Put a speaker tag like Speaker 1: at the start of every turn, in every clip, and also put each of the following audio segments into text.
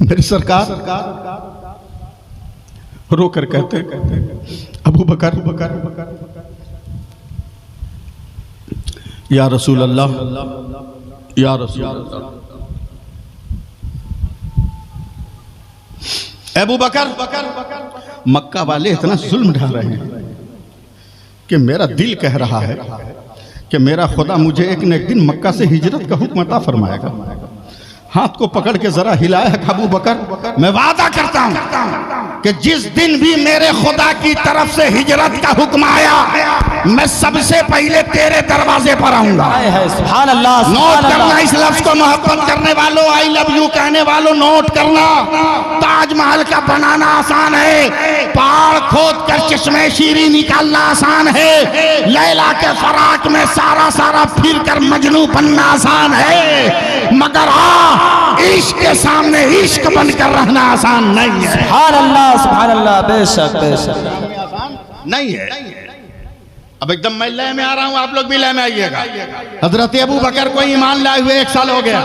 Speaker 1: मेरे सरकार रो कर कहते अबू बकर या रसूल अल्लाह, या रसूल अल्लाह। अबू बकर मक्का वाले इतना जुल्म ढा रहे हैं कि मेरा दिल कह रहा है कि मेरा खुदा मुझे एक न एक दिन मक्का से हिजरत का हुक्म अता फरमाएगा। हाथ को पकड़ के जरा हिलाया अबू बकर, मैं वादा करता हूं कि जिस दिन भी मेरे खुदा की तरफ से हिजरत का हुक्म आया, मैं सबसे पहले तेरे दरवाजे पर आऊंगा।
Speaker 2: सुभान अल्लाह,
Speaker 1: नोट करना इस लफ्ज को, मोहब्बत करने वालों, आई लव यू कहने वालों, नोट करना। ताजमहल का बनाना आसान है, पहाड़ खोद कर चश्मे शीरी निकालना आसान है, लैला के फराक में सारा फिर कर मजनू बनना आसान है, मगर इश्क के सामने इश्क बनकर रहना आसान नहीं है।
Speaker 2: सुभान अल्लाह, बेशक बेशक
Speaker 1: नहीं है। अब एकदम मैं लय में आ रहा हूं, आप लोग भी लय में आइएगा। हजरत अबू बकर को ईमान लाए हुए 1 साल हो गया,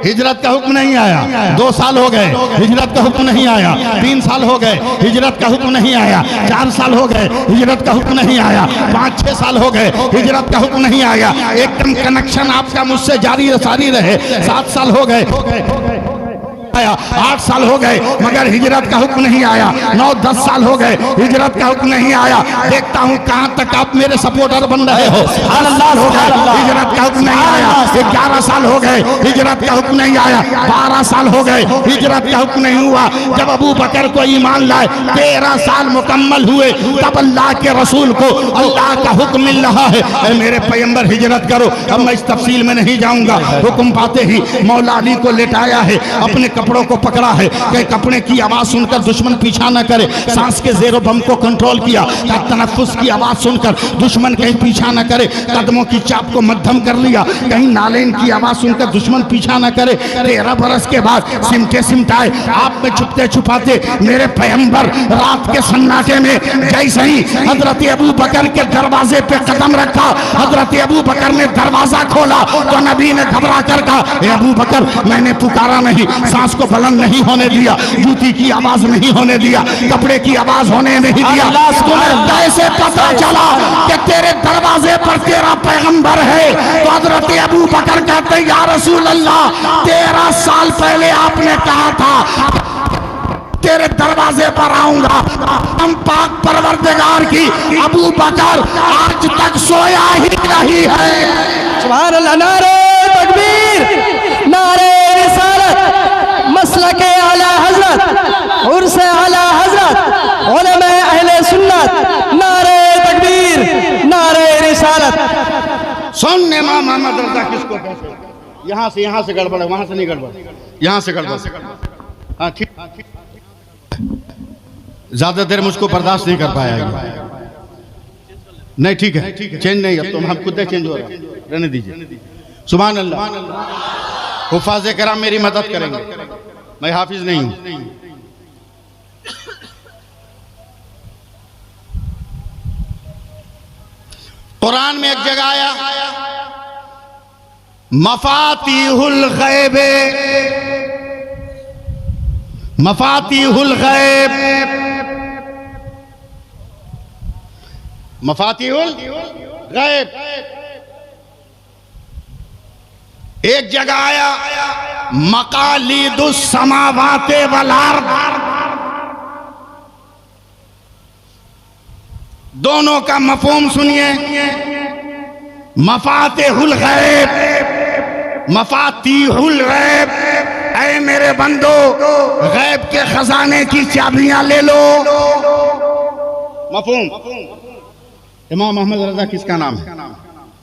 Speaker 1: हिजरत का हुक्म नहीं आया। 2 साल हो गए, हिजरत का हुक्म नहीं आया। 3 साल हो गए, हिजरत का हुक्म नहीं आया। 4 साल हो गए, हिजरत का हुक्म नहीं आया। 5-6 साल हो गए, हिजरत का हुक्म नहीं आया। एकदम कनेक्शन आपका मुझसे जारी रहे। 7 साल हो गए, 8 साल हो गए, मगर हिजरत का हुक्म नहीं आया। 9-10 साल हो गए, हिजरत का हुक्म नहीं आया। देखता हूं कहां तक आप मेरे सपोर्टर बन रहे हो। 8 साल हो गए, हिजरत का हुक्म नहीं आया। 11 साल हो गए, हिजरत का हुक्म नहीं आया। 12 साल हो गए, हिजरत का हुक्म नहीं हुआ। जब अबू बकर को ईमान लाए 13 साल मुकम्मल हुए, तब अल्लाह के रसूल को अल्लाह का हुक्म मिल रहा है, ऐ मेरे पैगंबर हिजरत करो। अब मैं इस तफसील में नहीं जाऊंगा। हुक्म पाते ही मौला अली को लेटाया है, अपने कपड़ों को पकड़ा है कि कपड़े की आवाज सुनकर दुश्मन पीछा न करे। सांस के जेरो बम को कंट्रोल किया, तनफ्फुस की आवाज सुनकर दुश्मन कहीं पीछा न करे। कदमों की चाप को मध्यम कर लिया, कहीं नालेन की आवाज सुनकर दुश्मन पीछा न करे। 13 बरस के बाद सिमटे सिमटाए आप में छुपते छुपाते मेरे पैगंबर रात के सन्नाटे में जैसे ही हजरत अबू बकर के दरवाजे पे कदम रखा, हजरत अबू बकर ने दरवाजा खोला तो नबी ने घबरा कर कहा, अबू बकर मैंने पुकारा नहीं, सांस को बुलंद नहीं होने दिया, जूती की आवाज नहीं होने दिया, कपड़े की आवाज होने नहीं दिया। कैसे पता चला कि तेरे दरवाजे पर तेरा पैगंबर है? तो हजरत अबू बकर कहते या रसूल अल्लाह, 13 साल पहले आपने कहा था तेरे दरवाजे पर आऊंगा। हम पाक परवरदिगार की अबू बकर आज तक सोया ही नहीं है।
Speaker 2: सुभान अल्लाह, नारे तकबीर, नारे रिसालत, मसलके आला हजरत, उर्स आला हजरत, उलमा अहले सुन्नत, नारे तकबीर, नारे रिसालत।
Speaker 1: सुन इमाम मोहम्मद रजा किसको कहते हैं? यहाँ से गड़बड़ है, वहां से नहीं गड़बड़, यहाँ से गड़बड़। हाँ ठीक, ज्यादा देर मुझको बर्दाश्त नहीं कर पाया। नहीं ठीक है, चेंज नहीं, अब तो हम खुद चेंज हो रहा है, रहने दीजिए। सुभान अल्लाह। हुफाज़े कराम मेरी मदद करेंगे, मैं हाफिज नहीं हूं। कुरान में एक जगह आया, मफातिहुल गैब, मफातिहुल गैब, मफातिहुल गैब। एक जगह आया मकालिदुस समावाते वल अर्द, दोनों का मफहूम सुनिए। मफातिहुल गैब, मफातिहुल गैब, ऐ मेरे बंदो गैब के खजाने की चाबियां ले लो। मफहूम। इमाम मोहम्मद रजा किसका नाम है?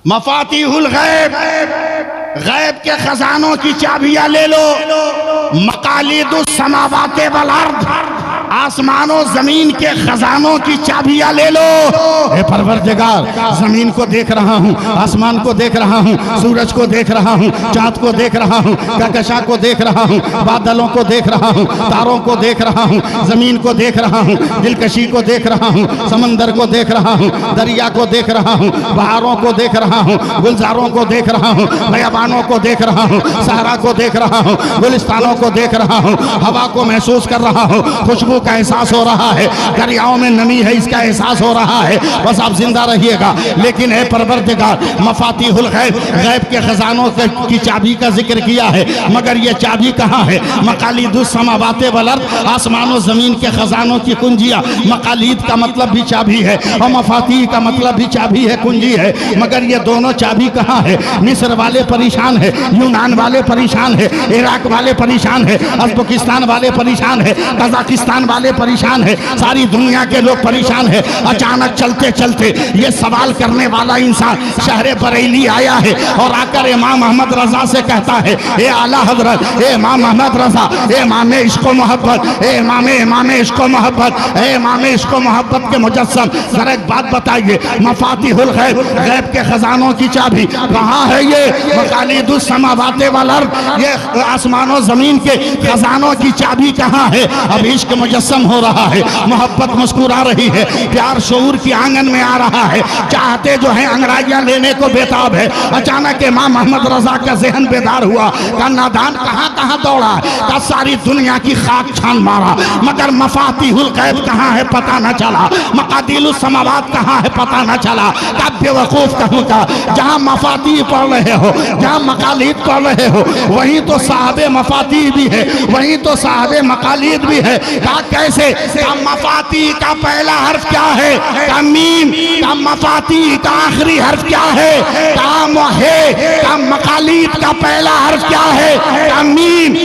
Speaker 1: मफातिहुल गैब, गैब के खजानों की चाबियां ले लो। मकालिदुस समावाते वल अर्द, आसमानों जमीन के खजानों की चाबियां ले लो। हे परवरदिगार, जमीन को देख रहा हूँ, आसमान को देख रहा हूँ, सूरज को देख रहा हूँ, चाँद को देख रहा हूँ, कहकशां को देख रहा हूँ, बादलों को देख रहा हूँ, तारों को देख रहा हूँ, जमीन को देख रहा हूँ, दिलकशी को देख रहा हूँ, समंदर को देख रहा हूँ, दरिया को देख रहा हूँ, बहारों को देख रहा हूँ, गुलजारों को देख रहा हूँ, बयाबानों को देख रहा हूँ, सहरा को देख रहा हूँ, गुलिस्तानों को देख रहा हूँ, हवा को महसूस कर रहा हूँ, खुशबू का एहसास हो रहा है, दरियाओं में नमी है इसका एहसास हो रहा है। बस आप जिंदा रहिएगा। लेकिन है परवरदिगार, मफातिहुल गैब, गैब के खजानों की चाबी का जिक्र किया है, मगर ये चाबी कहाँ है? मकालिदुस समावाते वल अर्द, आसमानों जमीन के खजानों की कुंजियाँ। मकालिद का मतलब भी चाबी है और मफाती का मतलब भी चाबी है, कुंजी है, मगर ये दोनों चाबी कहाँ है? मिस्र वाले परेशान है, यूनान वाले परेशान है, इराक वाले परेशान है, उज़्बेकिस्तान वाले परेशान है, कजाकिस्तान वाले परेशान है, सारी दुनिया के लोग परेशान है। अचानक चलते चलते ये सवाल करने वाला इंसान शहर बरेली आया है और आकर इमाम अहमद रजा से कहता है, ए आला हजरत, ए इमाम अहमद रजा, ए इमाम इश्क व मोहब्बत, ए इमाम इश्क व मोहब्बत, ए इमाम इश्क व मोहब्बत के मुजस्सम, जरा एक बात बताइए, मफातिहुल गैब, गैब के खजानों की चाबी कहाँ है? ये मकालिदुस समावाते वल अर्द, ये आसमानों जमीन के खजानों की चाबी कहाँ है? अब इश्क मुजस्सम हो रहा है, मोहब्बत मुस्कुरा रही है, प्यार शऊर की आंगन में आ रहा है, चाहते जो है अंगड़ाइयां लेने को बेताब है। अचानक इमाम अहमद रजा का जहन बेदार हुआ, का नादान कहाँ कहाँ दौड़ा, का सारी दुनिया की खाक छान मारा, मगर मफातिहुल गैब कहाँ है पता न चला, मकादिलुस समावात कहाँ है पता न चला। का बेवकूफ कहूँ का, जहाँ मफाती पढ़ रहे हो, जहाँ मकालिद पढ़ रहे हो, वहीं तो साहबे मफाती भी है, वहीं तो साहबे मकालिद भी है। का कैसे? का मफाती का पहला हर्फ क्या है? का मीम। का मफाती का आखिरी हर्फ क्या है? का मोहे। का मकालिद का पहला हर्फ क्या है? का मीम।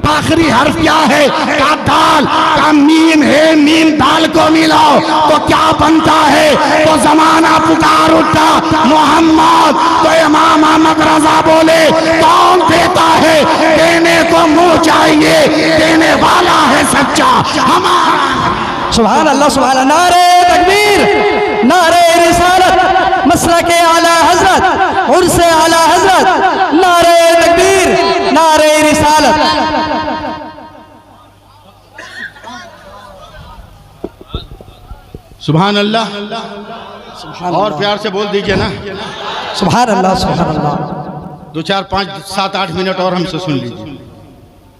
Speaker 1: आखिरी हर्फ क्या है? का दाल। का मीम है, मीम दाल को मिलाओ तो क्या बनता है? तो जमाना पुकार उठा मोहम्मद, तो इमाम अहमद रजा बोले, कौन देता है? देने को मुंह चाहिए, देने वाला है सच्चा हमारा।
Speaker 2: सुभान अल्लाह, सुभान अल्लाह। नारे तकबीर, नारे रिसालत, मसलके आला हजरत, उर्से आला हजरत, नारे तकबीर, नारे रिसालत।
Speaker 1: सुभान अल्लाह, और प्यार से बोल दीजिए ना,
Speaker 2: सुभान अल्लाह, सुभान अल्लाह।
Speaker 1: 2 4 5 7 8 मिनट और हमसे सुन लीजिए।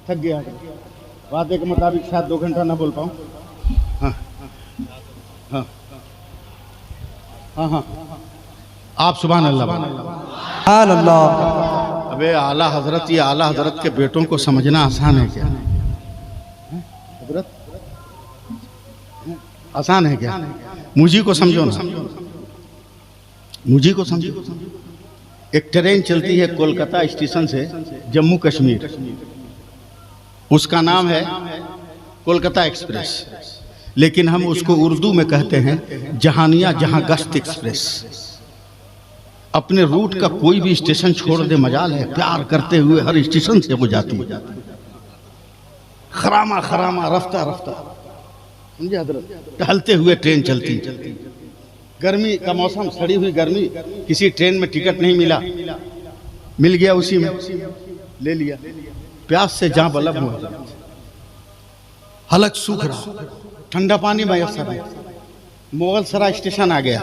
Speaker 1: थक गया, वादे के मुताबिक शायद 2 घंटा ना बोल पाऊँ। हाँ हाँ हाँ हाँ, आप सुभान अल्लाह,
Speaker 2: सुभान अल्लाह।
Speaker 1: अबे आला हजरत, ये आला हजरत के बेटों को समझना आसान है क्या? हजरत आसान है क्या? मुझी को समझो ना, मुझी को समझो। एक ट्रेन चलती है कोलकाता स्टेशन से जम्मू कश्मीर, उसका नाम है कोलकाता एक्सप्रेस, लेकिन हम उसको उर्दू में कहते हैं जहानिया जहां गश्त एक्सप्रेस। अपने रूट का कोई भी स्टेशन छोड़ दे, मजाल है, प्यार करते हुए हर स्टेशन से वो जाती है, खरामा खरामा, रफ्ता रफ्ता, समझे हजरत? टहलते हुए ट्रेन चलती। गर्मी का मौसम, सड़ी हुई गर्मी, किसी ट्रेन में टिकट नहीं मिला, मिल गया उसी में, ले लिया। प्यास से जहां बलब हुआ, हलक सूख रहा, ठंडा पानी मैसर है। मुगल सराय स्टेशन आ गया,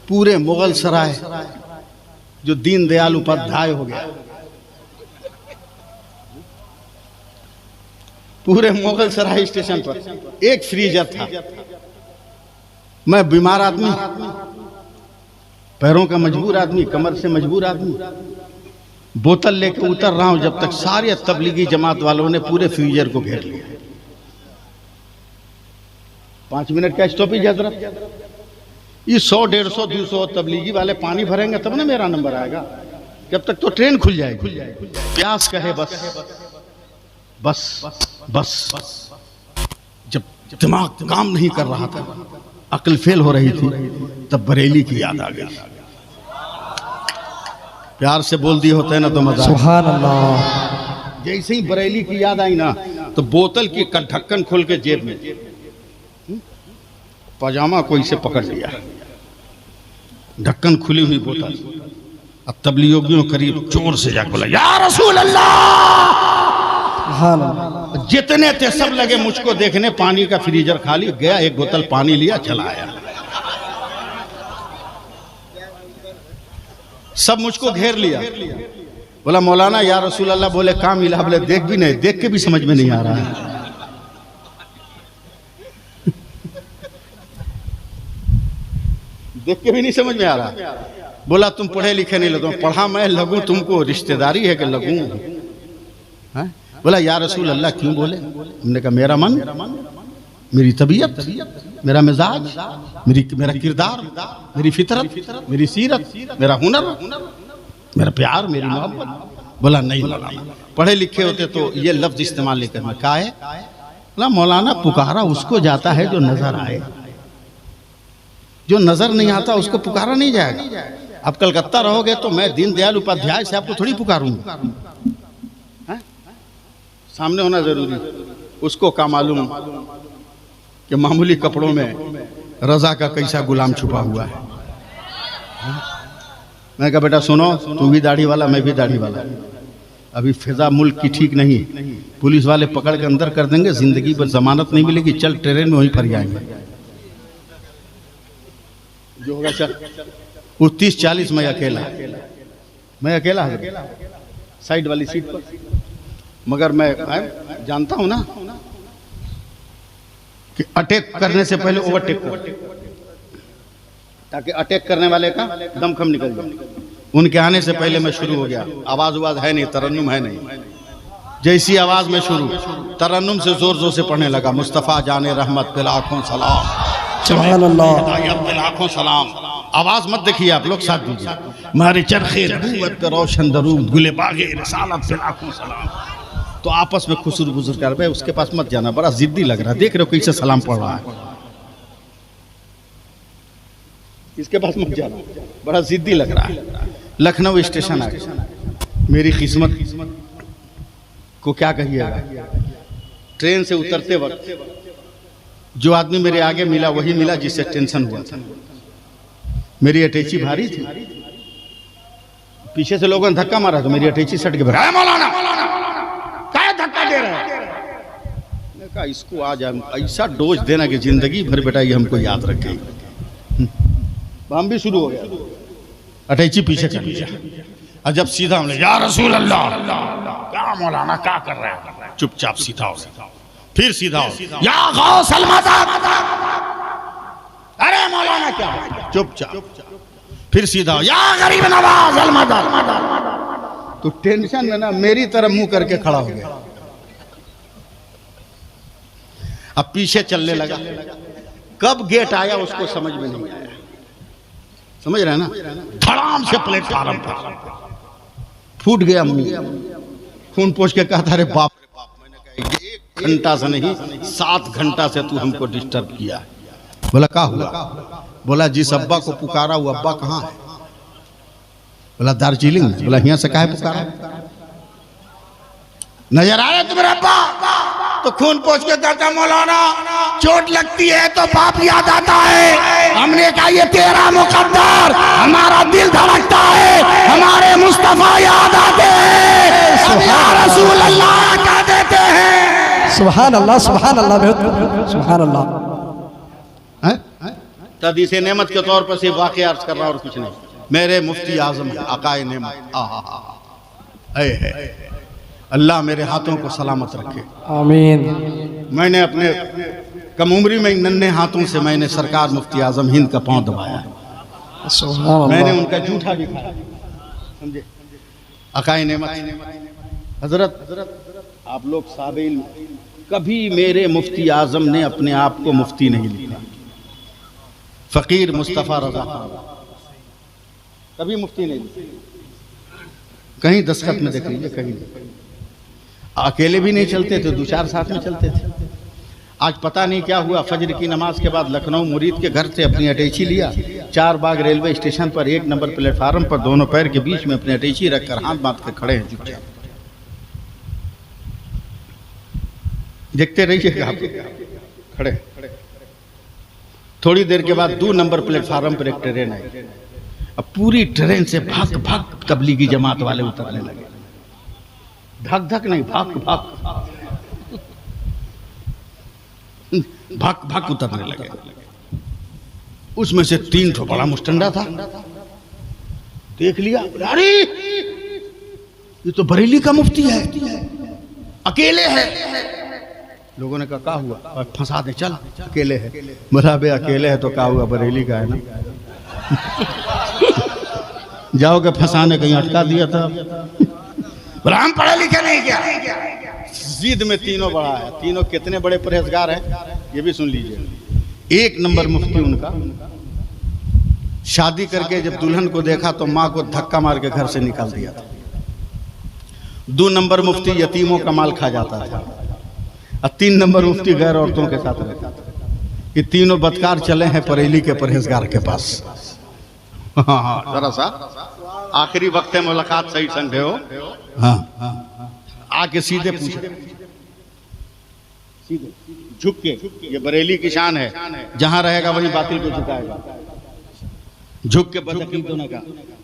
Speaker 1: पूरे मुगल सराय जो दीनदयाल उपाध्याय हो गया, पूरे मुगल सराय स्टेशन पर एक फ्रीजर था। मैं बीमार आदमी, पैरों का मजबूर आदमी, कमर से मजबूर आदमी, बोतल लेकर उतर रहा हूं, जब तक सारे तबलीगी जमात वालों ने पूरे फ्रीजर को घेर लिया। 5 मिनट का स्टॉपेज हजरत, ये 100 150 200 तबलीगी वाले पानी भरेंगे तब ना मेरा नंबर आएगा, जब तक तो ट्रेन खुल जाएगी। प्यास कहे बस बस बस। जब दिमाग काम नहीं कर रहा था, अक्ल फेल हो रही थी, तब बरेली की याद आ गई। प्यार से बोल दिए होते ना तो मजा।
Speaker 2: सुभान अल्लाह।
Speaker 1: जैसे ही बरेली की याद आई ना,
Speaker 3: तो बोतल की ढक्कन खोल के जेब में, पजामा कोई से पकड़ लिया, ढक्कन खुली हुई बोतल। अब तबलीगियों करीब जोर से जाकर बोला या रसूल अल्लाह। जितने थे सब लगे मुझको देखने, पानी का फ्रीजर खाली गया, एक बोतल पानी लिया, चला आया। सब मुझको घेर लिया, बोला मौलाना या रसूल अल्लाह। बोले काम मिला? बोले देख भी नहीं, देख के भी समझ में नहीं आ रहा है। देख के भी नहीं समझ में आ रहा। बोला तुम पढ़े लिखे नहीं लगो। पढ़ा मैं लगूं तुमको रिश्तेदारी है कि लगूं? बोला या रसूल अल्लाह क्यों बोले? हमने कहा मेरा मन, मेरी तबीयत, मेरा मिजाज, मेरा किरदार, मेरी फितरत, मेरी सीरत, मेरा हुनर, मेरा प्यार, मेरी मोहब्बत। बोला नहीं मौलाना, पढ़े लिखे होते तो ये लफ्ज इस्तेमाल नहीं करना। क्या है? बोला मौलाना पुकारा उसको जाता है जो नजर आए, जो नजर नहीं आता उसको पुकारा नहीं जाएगा। अब कलकत्ता रहोगे तो मैं दीनदयाल उपाध्याय से आपको थोड़ी पुकारूंगा, सामने होना जरूरी। उसको क्या मालूम कि मामूली कपड़ों में रजा का कैसा गुलाम छुपा हुआ है। मैं कहा बेटा सुनो, तू भी दाढ़ी वाला, मैं भी दाढ़ी वाला। अभी फिजा मुल्क की ठीक नहीं, पुलिस वाले पकड़ के अंदर कर देंगे, जिंदगी पर जमानत नहीं मिलेगी। चल ट्रेन में वहीं पर जाएंगे, जो होगा चल। वो 30-40 में अकेला, मैं अकेला साइड वाली सीट पर। मगर मैं जानता हूं ना कि अटैक करने से पहले ओवरटेक कर, ताकि अटैक करने वाले का दमखम निकल जाए। उनके आने से पहले मैं शुरू हो गया। आवाज है नहीं, तरन्नुम है नहीं। जैसी आवाज में शुरू, तरन्नुम से जोर जोर से पढ़ने लगा। मुस्तफ़ा जाने रहमत पे लाखों सलाम, सुभान अल्लाह, पे लाखों सलाम। आवाज मत देखिए आप लोग, साथ दीजिए। मारे चरखे नबूवत पे रोशन दरूद, गुले बागे रिसालत पे लाखों सलाम। तो आपस में खुसर बुजुर्ग कर रहे, उसके पास मत जाना, बड़ा जिद्दी लग रहा है। देख रहे हो कैसे सलाम पढ़ रहा है, इसके पास मत जाना, बड़ा जिद्दी लग रहा है। लखनऊ स्टेशन आ गया। मेरी किस्मत को क्या कहिएगा, ट्रेन से उतरते वक्त जो आदमी मेरे आगे मिला वही मिला जिससे टेंशन हुआ था। मेरी अटैची भारी थी, पीछे से लोगों ने धक्का मारा तो मेरी अटैची सट के भरा। मौलाना क्या धक्का दे रहा है? मैंने कहा इसको आज ऐसा डोज देना कि जिंदगी भर बेटा ये हमको याद रखेगी। हम भी शुरू हो गया, अटैची पीछे कर लिया। और जब सीधा हमने या रसूल अल्लाह, क्या मौलाना क्या कर रहे हैं? चुपचाप सीधा हो, फिर सीधा हो, या गौसल मदद। अरे मौलाना क्या? चुपचाप, फिर सीधा हो, या गरीब नवाज अल मदद। तो टेंशन में ना मेरी तरफ मुंह करके खड़ा हो गया। अब पीछे चलने लगा। कब गेट आया उसको समझ में नहीं आया। समझ रहे हैं ना? धड़ाम से प्लेटफार्म पर फूट गया मुंह, खून पोंछ के कहा था अरे बाप रे बाप। मैंने कहा 1 घंटा से नहीं 7 घंटा से तू हमको डिस्टर्ब किया। बोला क्या हुआ? बोला जिस अब्बा को पुकारा वो अब्बा कहाँ है? बोला दार्जिलिंग। बोला यहाँ से काहे पुकारा? नजर आ रहा तुम्हारा अब्बा? तो खून पोंछ के कहता मौलाना चोट लगती है तो पाप याद आता है। हमने कहा ये तेरा मुकद्दर, हमारा दिल धड़कता है, हमारे मुस्तफा याद आते हैं, अब या रसूल अल्लाह कह देते हैं।
Speaker 2: सुभान अल्लाह, सुभान अल्लाह, सुभान अल्लाह।
Speaker 3: तदीस नेमत के तौर पर सिर्फ वाक़या अर्ज कर रहा और कुछ नहीं। मेरे मुफ्ती आजम आकाए नेमत, अल्लाह मेरे हाथों को सलामत रखे, आमीन। मैंने अपने कम उम्री में नन्हे हाथों से मैंने सरकार मुफ्ती आजम हिंद का पांव दबाया है। मैंने उनका जूठा भी खाया, समझे? आकाए नेमत हजरत, आप लोग साबिल, कभी मेरे मुफ्ती आजम ने अपने आप को मुफ्ती नहीं लिखा। फकीर मुस्तफ़ा रजा कभी मुफ्ती नहीं लिखा। कहीं दस्तखत में देख लीजिए, कहीं अकेले भी नहीं चलते थे, 2-4 साथ में चलते थे। आज पता नहीं क्या हुआ, फजर की नमाज के बाद लखनऊ मुरीद के घर से अपनी अटैची लिया, 4 बाग रेलवे स्टेशन पर 1 नंबर प्लेटफार्म पर दोनों पैर के बीच में अपनी अटैची रखकर हाथ बांध कर खड़े हैं चुपचाप। देखते रहिएगा आप खड़े। थोड़ी देर के बाद 2 नंबर प्लेटफार्म पर एक ट्रेन आई। अब पूरी ट्रेन से भाग भाग तबलीगी जमात वाले उतरने लगे। धक धक नहीं, भाग भाग भाग भाग उतरने लगे। उसमें से 3 ठो बड़ा मुस्टंडा था। देख लिया, अरे ये तो बरेली का मुफ्ती है, अकेले है। लोगों ने कहा क्या हुआ? और फंसा दे, चल अकेले है। बोला बे अकेले है तो क्या हुआ, बरेली का है ना। जाओगे फंसाने, कहीं अटका दिया था। बोला हम पढ़े लिखे नहीं क्या। जिद में तीनों बड़ा है। तीनों कितने बड़े परहेजगार हैं ये भी सुन लीजिए। 1 नंबर मुफ्ती उनका शादी करके जब दुल्हन को देखा तो माँ को धक्का मार के घर से निकाल दिया था। 2 नंबर मुफ्ती यतीमों का माल खा जाता था। और 3 नंबर मुफ्ती गैर औरतों के साथ रहता था। ये तीनों बदकार चले हैं बरेली के परहेजगार के पास। हाँ, जरा सा आखिरी वक्त है, मुलाकात सही संग हो। हाँ, आके सीधे पूछे, सीधे झुक के। ये बरेली की शान है, जहां रहेगा वहीं बातिल को झुकाएगा। झुक के बदअकीदों ने कहा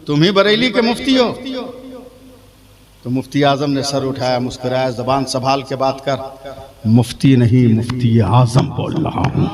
Speaker 3: तुम ही बरेली के मुफ्ती हो। तो मुफ्ती आजम ने सर उठाया, मुस्कुराया, जबान संभाल के बात कर। मुफ्ती नहीं, मुफ्ती आजम बोल रहा हूं।